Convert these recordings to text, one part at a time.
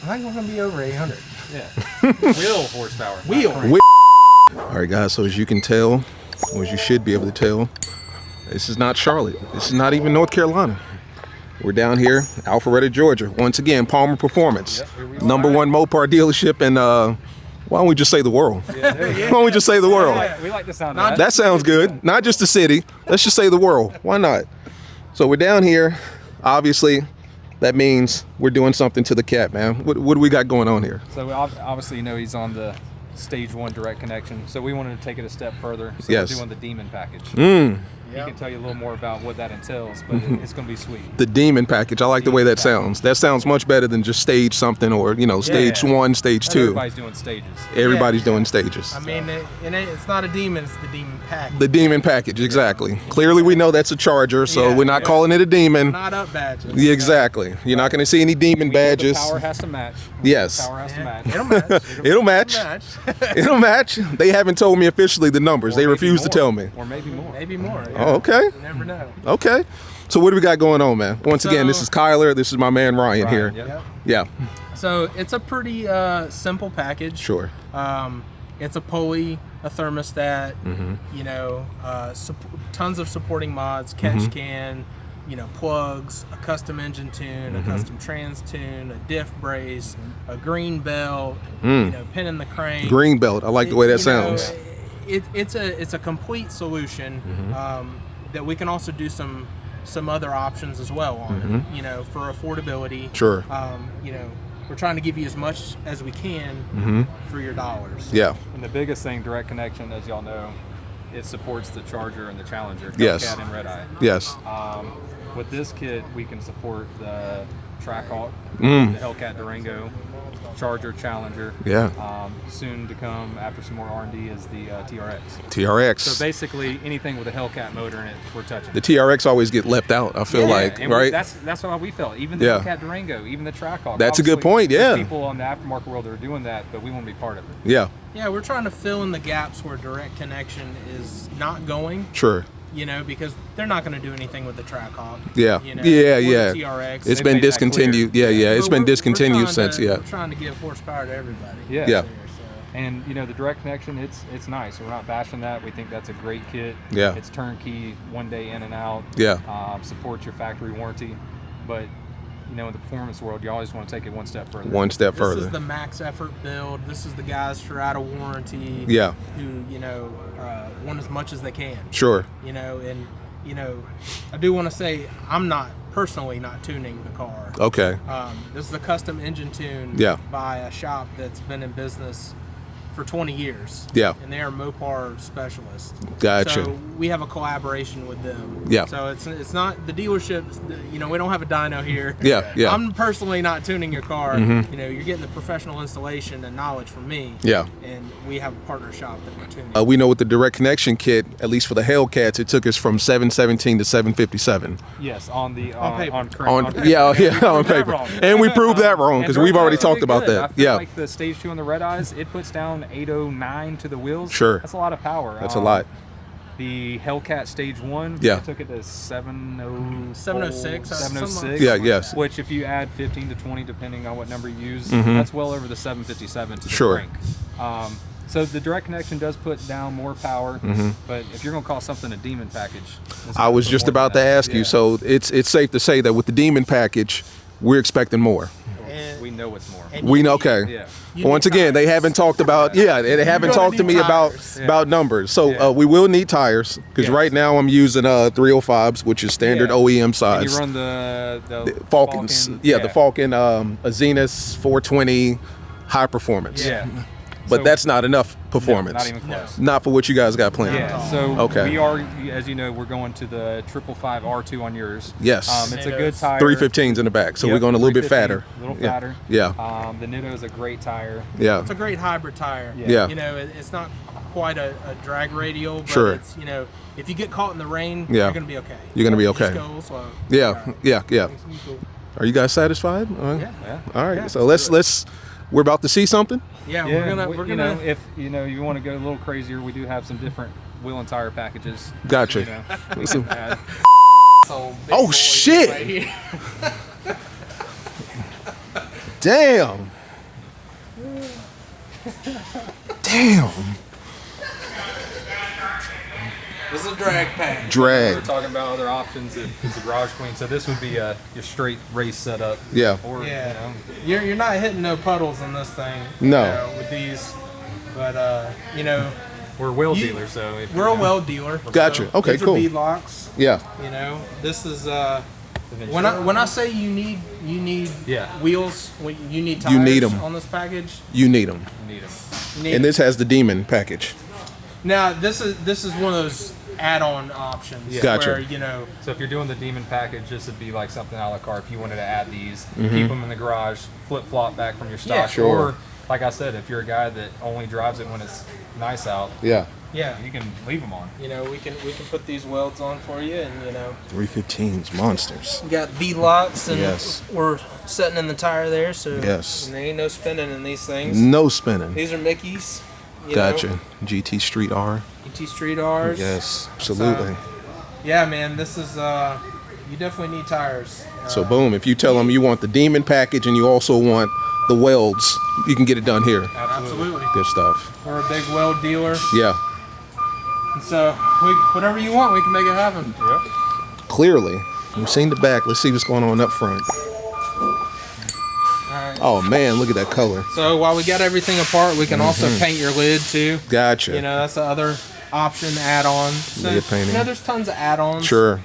I think we're gonna be over 800. Yeah. Wheel horsepower. Wheel. All right, guys. So as you can tell, or as you should be able to tell, this is not Charlotte. This is not even North Carolina. We're down here, Alpharetta, Georgia. Once again, Palmer Performance, Yep, #1 Mopar dealership, and why don't we just say the world? Yeah, Why don't we just say the world? we like the sound of that. That sounds good. Not just the city. Let's just say the world. Why not? So we're down here. Obviously, that means we're doing something to the cat, man. What do we got going on here? So obviously, you know, he's on the stage 1 direct connection. So we wanted to take it a step further. So Yes. we're doing the Demon package. He can tell you a little more about what that entails, but it's going to be sweet. The Demon package. I like the way that sounds. That sounds much better than just stage something or, you know, stage 1, stage 2. Everybody's doing stages. Everybody's doing stages. I mean, it's not a demon, it's the demon package. The Demon package, exactly. Clearly we know that's a Charger, so we're not calling it a Demon. Not up badges. Yeah, exactly. You're not going to see any Demon badges. The power has to match. Yes. The power has to match. It'll match. It'll match. It'll match. They haven't told me officially the numbers. They refuse to tell me. Or maybe more. Maybe more. Yeah. Oh, okay. You never know. Okay. So what do we got going on, man? Once again, this is Kyler. This is my man Ryan here. Yep. Yeah. So it's a pretty simple package. Sure. It's a pulley, a thermostat, you know, tons of supporting mods, catch can, you know, plugs, a custom engine tune, a custom trans tune, a diff brace, a green belt, you know, pin in the crank. Green belt. I like the way that sounds. It's a complete solution that we can also do some other options as well on it, you know, for affordability. Sure. You know, we're trying to give you as much as we can for your dollars. Yeah. And the biggest thing, direct connection, as y'all know, it supports the Charger and the Challenger, Yes. Hellcat and Red Eye. Yes. With this kit, we can support the Trackhawk, the Hellcat Durango, Charger, Challenger. Yeah. Soon to come, after some more R&D, is the TRX. TRX. So basically, anything with a Hellcat motor in it, we're touching. The TRX always get left out, I feel like, and right? That's how we felt. Even the Hellcat Durango, even the Trackhawk. That's a good Obviously, point, there's yeah. people on the aftermarket world that are doing that, but we want to be part of it. Yeah. Yeah, we're trying to fill in the gaps where direct connection is not going. Sure. You know, because they're not going to do anything with the Trackhawk. Yeah. You know, Yeah, or yeah. The TRX. It's They've been made that discontinued. clear. Yeah. It's But been we're discontinued trying since, We're trying to give horsepower to everybody. Yeah. Yeah. And you know, the direct connection, it's nice. We're not bashing that. We think that's a great kit. Yeah. It's turnkey, 1 day in and out. Yeah. Supports your factory warranty, but you know, in the performance world, you always want to take it one step further. One step This further. is the max effort build. This is the guys who are out of warranty. Yeah. Who, you know, want as much as they can. Sure. You know, and you know, I do want to say I'm not personally not tuning the car. Okay. This is a custom engine tune by a shop that's been in business for 20 years. Yeah. And they are Mopar specialists. Gotcha. So we have a collaboration with them. Yeah. So it's not the dealership, you know, we don't have a dyno here. Yeah, yeah. I'm personally not tuning your car. You know, you're getting the professional installation and knowledge from me. Yeah. And we have a partner shop that we're tuning. We know with the direct connection kit, at least for the Hellcats, it took us from 717 to 757. Yes, on paper. On paper. on paper. And we proved that wrong because we've already talked about good. that. I feel Yeah. like the stage 2 on the Red Eyes, it puts down 809 to the wheels. Sure. That's a lot of power. That's a lot. The Hellcat stage 1, Yeah. I took it to 706. 706. Yeah, yes. Which if you add 15 to 20, depending on what number you use, that's well over the 757 to the Sure. crank. So the direct connection does put down more power, but if you're going to call something a Demon package, I was just about to ask you, so it's safe to say that with the Demon package, we're expecting more. we know it's more. We know, okay. Yeah. Once again, they haven't talked about, they haven't talked to me about numbers. So we will need tires, because right now I'm using 305s, which is standard OEM size. And you run the Falcons. Falcon, the Falcon, a Zenith 420 high performance. Yeah. But that's not enough performance. No, not even close. Not for what you guys got planned. Yeah, so we are, as you know, we're going to the 555 R2 on yours. Yes. It's a good tire. 315s in the back, so we're going a little bit fatter. A little fatter. Yeah. The Nitto is a great tire. Yeah. It's a great hybrid tire. Yeah. You know, it's not quite a drag radial, but Sure. it's, you know, if you get caught in the rain, Yeah. you're going to be okay. You're going to be Just okay. go a little slow. Yeah. Are you guys satisfied? Yeah. All right. So let's. We're about to see something. Yeah, Yeah, we're you gonna. know, if you want to go a little crazier, we do have some different wheel and tire packages. Gotcha. You know, we can add. Oh shit! Right here. Damn. Damn. This is a drag pack. Drag. We're talking about other options if it's a garage queen. So this would be your straight race setup. Yeah. Or, Yeah. You're not hitting no puddles in this thing. No. You know, with these. But, you know. we're wheel dealers, so if We're a well dealer. Gotcha. So Okay, these cool. are bead locks. Yeah. You know, this is when I say you need wheels, you need tires You need 'em. on this package. You need them. you need them. You need And this has the demon package. now this is one of those add-on options. Gotcha. Where, you know, So if you're doing the demon package, this would be like something a la carte. If you wanted to add these, keep them in the garage, flip-flop back from your stock. Yeah, sure. Or, like I said, if you're a guy that only drives it when it's nice out, Yeah. yeah, you can leave them on. you know, we can put these welds on for you, and you know, 315s, monsters. we got bead locks, and Yes. we're setting in the tire there, so Yes. and there ain't no spinning in these things. No spinning. These are Mickey's. You Gotcha. know, GT Street R. ET Street R's. Yes, absolutely. Yeah, man, this is you definitely need tires. So boom, if you tell them you want the demon package and you also want the welds, you can get it done here. Absolutely. Good stuff. We're a big weld dealer, Yeah. and so whatever you want, we can make it happen. Yep. Clearly. We've seen the back. Let's see what's going on up front. All right. Oh man, look at that color. So while we got everything apart, we can also paint your lid too. Gotcha. You know, that's the other option, add-on. So, Lid painting. you know, there's tons of add-ons. Sure.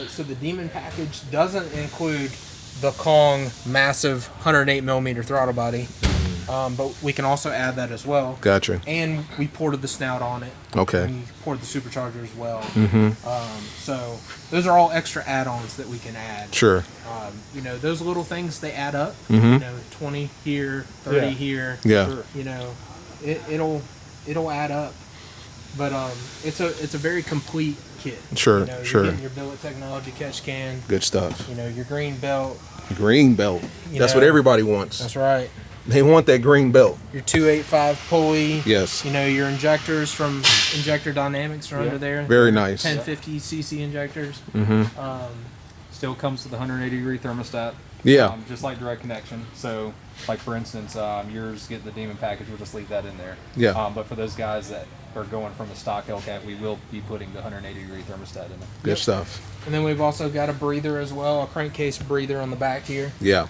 So the Demon package doesn't include the Kong massive 108 millimeter throttle body, but we can also add that as well. Gotcha. And we ported the snout on it. Okay. And we ported the supercharger as well. Mm-hmm. So those are all extra add-ons that we can add. Sure. You know, those little things, they add up. Mhm. You know, 20 here, 30 Yeah. here. Yeah. You know, it'll add up. But it's a very complete kit. Sure, You know, sure. You're getting your billet technology catch can. Good stuff. You know, your green belt. Green belt. You That's know, what everybody wants. That's right. They want that green belt. Your 285 pulley. Yes. You know, your injectors from Injector Dynamics are under there. Very nice. 1050 cc injectors. Mm-hmm. Still comes with the 180-degree thermostat. Yeah. Just like direct connection. So, like for instance, yours get the Demon package. We'll just leave that in there. Yeah. But for those guys that are going from a stock Hellcat, we will be putting the 180-degree thermostat in it. Good stuff. And then we've also got a breather as well, a crankcase breather on the back here. Yeah.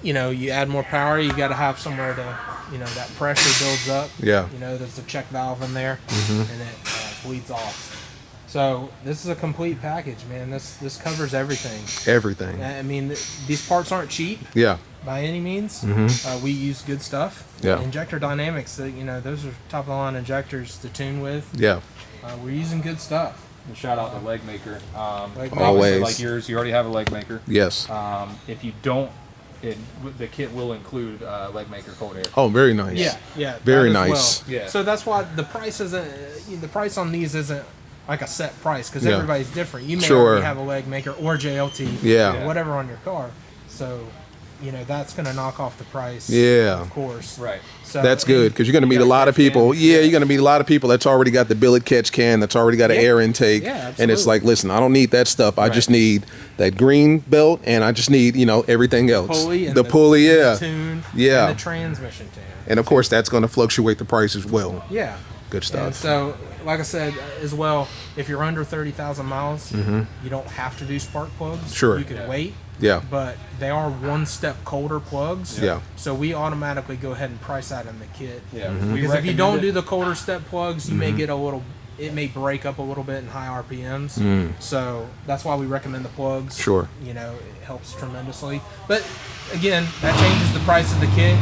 You know, you add more power, you got to have somewhere to, you know, that pressure builds up. Yeah. You know, there's a check valve in there, and it bleeds off. So this is a complete package, man. This covers everything. Everything. I mean, these parts aren't cheap Yeah. by any means. We use good stuff. Yeah. Injector Dynamics, you know, those are top of the line injectors to tune with. Yeah. We're using good stuff. And shout out to Leg Maker. Leg Obviously, Always. like yours, you already have a Leg Maker. Yes. If you don't, the kit will include Leg Maker cold air. Oh, very nice. Yeah. Very that as nice. Well. Yeah. So that's why the price isn't. The price on these isn't like a set price because Yeah. everybody's different. You may Sure. already have a leg maker or JLT, Yeah. or whatever on your car. So, you know, that's going to knock off the price. Yeah. Of course. Right. So That's good because you're going to meet got a lot of catch people. can. Yeah, you're going to meet a lot of people that's already got the billet catch can, that's already got an Yeah. air intake. Yeah, and it's absolutely. like, listen, I don't need that stuff. I just need that green belt and I just need, you know, everything else. Pulley and the pulley, the yeah. tune, Yeah. and the transmission tune. And of course, that's going to fluctuate the price as well. Yeah. Good And stuff. so, like I said as well, if you're under 30,000 miles, you don't have to do spark plugs. Mm-hmm. Sure. You can wait. Yeah. But they are one step colder plugs. Yeah. So we automatically go ahead and price that in the kit. Yeah. Mm-hmm. Because if you don't do the colder step plugs, you may get a little. It may break up a little bit in high RPMs. So that's why we recommend the plugs. Mm. Sure. You know, it helps tremendously. But again, that changes the price of the kit.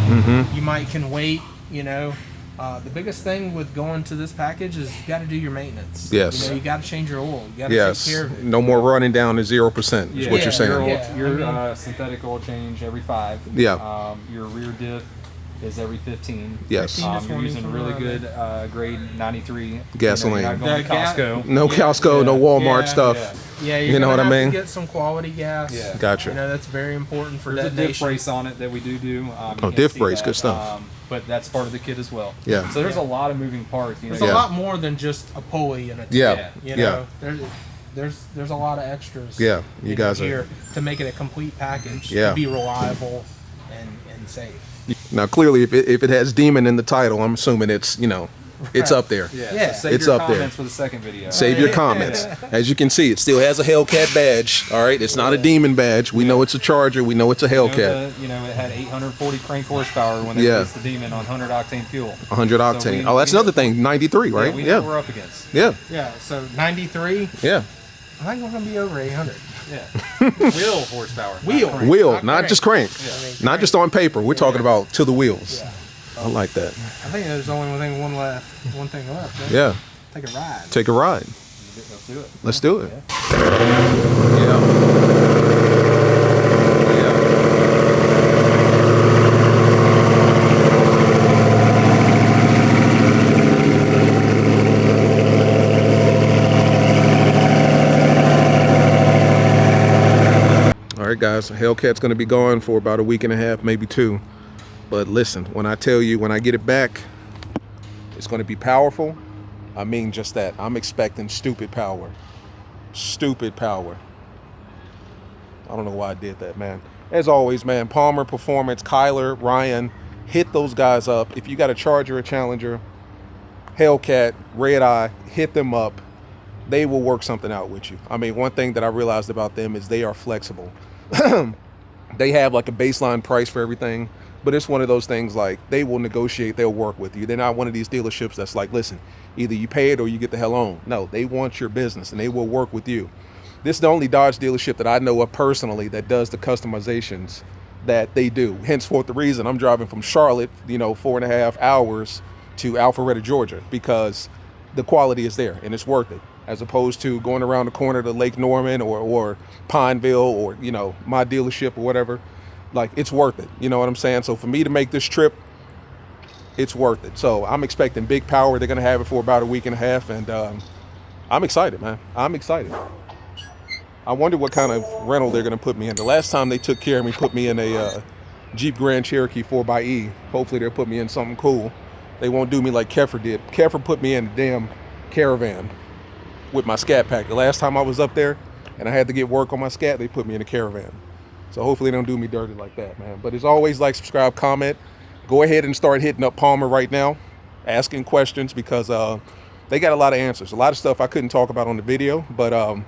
You might can wait. You know. The biggest thing with going to this package is you got to do your maintenance. Yes. You know, you got to change your oil. You got to Yes. take care of it. No more running down to 0% is what Yeah. you're saying. Your, Yeah. your synthetic oil change every 5. Yeah. Your rear diff is every 15. Yes. 15 to You're 20 using somewhere really around good grade 93 Gasoline. You're not going to The ga- Costco. No Yeah. Costco, no Yeah. Walmart Yeah. stuff. Yeah. Yeah, you're You know gonna what I have mean? to get some quality gas. Yeah. Gotcha. You know, that's very important for There's a diff detonation. brace on it that we do. You Oh, can't diff see brace, that, good stuff. But that's part of the kit as well. Yeah. So there's a lot of moving parts. You know, There's Yeah. a lot more than just a pulley and a Yeah. You Yeah. know, there's a lot of extras. Yeah, you guys are- here to make it a complete package Yeah. to be reliable and safe. Now, clearly, if it has demon in the title, I'm assuming it's, you know, it's up there. Yeah. So save It's your up there. comments for the second video. Save your comments. As you can see, it still has a Hellcat badge. All right, it's not a demon badge. We know it's a Charger. We know it's a Hellcat. You know, it had 840 crank horsepower when they released the Demon on 100 octane fuel. 100 octane. Oh, that's another thing. 93, right? We know what we're up against. Yeah. Yeah. So 93. Yeah. I think we're gonna be over 800. Yeah. Wheel horsepower. Wheel, not just crank. Yeah. Not just on paper. We're talking about to the wheels. Yeah. I like that. I think there's only one thing left. Right? Yeah. Take a ride. Take a ride. Let's do it. Let's do it. All right, guys, Hellcat's going to be gone for about a week and a half, maybe 2. But listen, when I tell you, when I get it back, it's going to be powerful. I mean just that. I'm expecting stupid power. Stupid power. I don't know why I did that, man. As always, man, Palmer Performance, Kylar, Ryan, hit those guys up. If you got a Charger, a Challenger, Hellcat, Red Eye, hit them up. They will work something out with you. I mean, one thing that I realized about them is they are flexible. They have like a baseline price for everything, but it's one of those things like they will negotiate, they'll work with you. They're not one of these dealerships that's like, listen, either you pay it or you get the hell on. No, they want your business and they will work with you. This is the only Dodge dealership that I know of personally that does the customizations that they do. Henceforth, the reason I'm driving from Charlotte, 4.5 hours to Alpharetta, Georgia, because the quality is there and it's worth it, as opposed to going around the corner to Lake Norman or Pineville or, my dealership or whatever. Like, it's worth it. You know what I'm saying? So for me to make this trip, it's worth it. So I'm expecting big power. They're going to have it for about a week and a half. And I'm excited, man. I'm excited. I wonder what kind of rental they're going to put me in. The last time they took care of me, put me in a Jeep Grand Cherokee 4xE. Hopefully they'll put me in something cool. They won't do me like Keffer did. Keffer put me in a damn Caravan with my Scat Pack. The last time I was up there and I had to get work on my Scat, they put me in a Caravan. So hopefully they don't do me dirty like that, man. But as always, like, subscribe, comment. Go ahead and start hitting up Palmer right now, asking questions, because they got a lot of answers. A lot of stuff I couldn't talk about on the video, but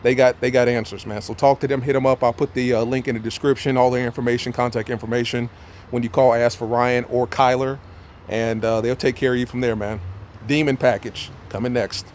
they got answers, man. So talk to them, hit them up. I'll put the link in the description, all their information, contact information. When you call, ask for Ryan or Kylar, and they'll take care of you from there, man. Demon package coming next.